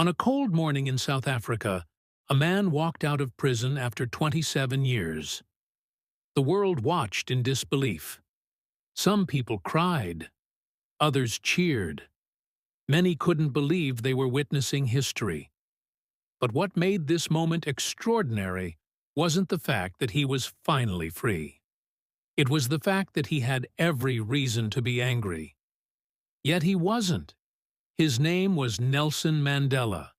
On a cold morning in South Africa, a man walked out of prison after 27 years. The world watched in disbelief. Some people cried. Others cheered. Many couldn't believe they were witnessing history. But what made this moment extraordinary wasn't the fact that he was finally free. It was the fact that he had every reason to be angry. Yet he wasn't. His name was Nelson Mandela.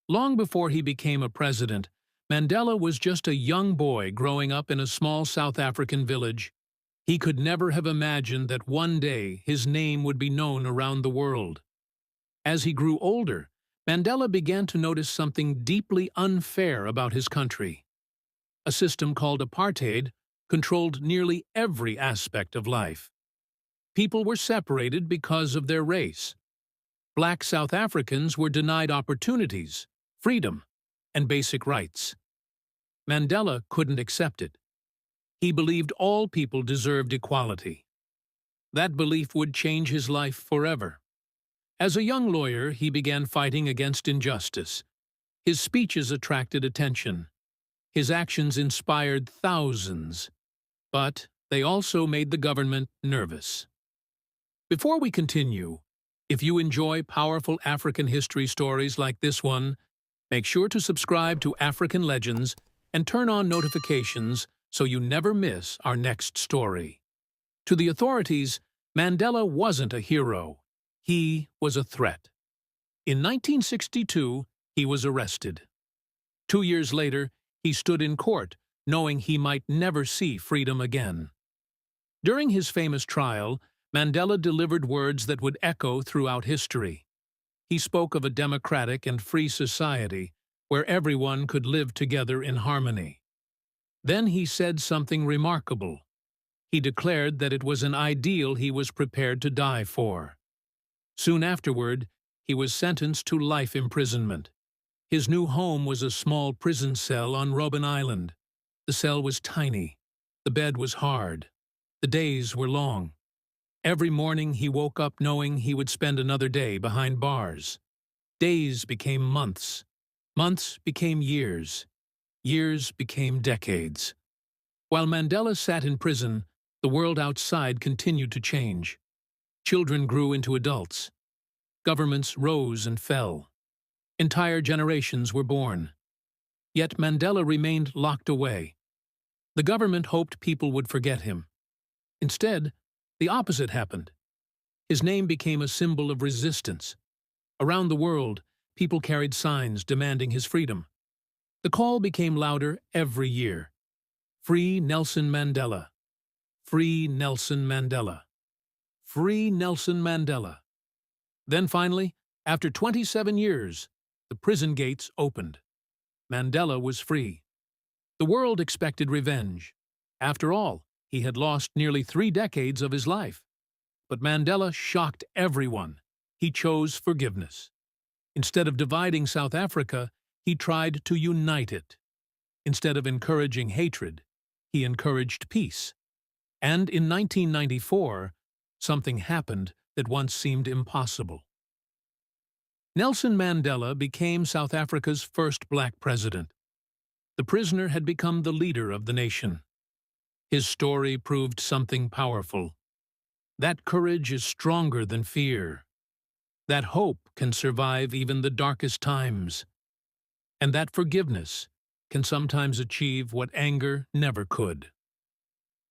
Long before he became a president, Mandela was just a young boy growing up in a small South African village. He could never have imagined that one day his name would be known around the world. As he grew older, Mandela began to notice something deeply unfair about his country. A system called apartheid controlled nearly every aspect of life. People were separated because of their race. Black South Africans were denied opportunities, freedom, and basic rights. Mandela couldn't accept it. He believed all people deserved equality. That belief would change his life forever. As a young lawyer, he began fighting against injustice. His speeches attracted attention. His actions inspired thousands. But they also made the government nervous. Before we continue, if you enjoy powerful African history stories like this one, make sure to subscribe to African Legends and turn on notifications so you never miss our next story. To the authorities, Mandela wasn't a hero. He was a threat. In 1962, he was arrested. 2 years later, he stood in court, knowing he might never see freedom again. During his famous trial, Mandela delivered words that would echo throughout history. He spoke of a democratic and free society where everyone could live together in harmony. Then he said something remarkable. He declared that it was an ideal he was prepared to die for. Soon afterward, he was sentenced to life imprisonment. His new home was a small prison cell on Robben Island. The cell was tiny. The bed was hard. The days were long. Every morning he woke up knowing he would spend another day behind bars. Days became months. Months became years. Years became decades. While Mandela sat in prison, the world outside continued to change. Children grew into adults. Governments rose and fell. Entire generations were born. Yet Mandela remained locked away. The government hoped people would forget him. Instead, the opposite happened. His name became a symbol of resistance. Around the world, people carried signs demanding his freedom. The call became louder every year. Free Nelson Mandela. Free Nelson Mandela. Free Nelson Mandela. Then finally, after 27 years, the prison gates opened. Mandela was free. The world expected revenge. After all, he had lost nearly 3 decades of his life. But Mandela shocked everyone. He chose forgiveness. Instead of dividing South Africa, he tried to unite it. Instead of encouraging hatred, he encouraged peace. And in 1994, something happened that once seemed impossible. Nelson Mandela became South Africa's first black president. The prisoner had become the leader of the nation. His story proved something powerful. That courage is stronger than fear. That hope can survive even the darkest times. And that forgiveness can sometimes achieve what anger never could.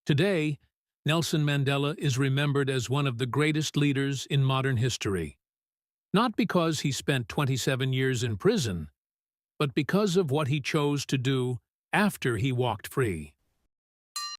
Today, Nelson Mandela is remembered as one of the greatest leaders in modern history. Not because he spent 27 years in prison, but because of what he chose to do after he walked free.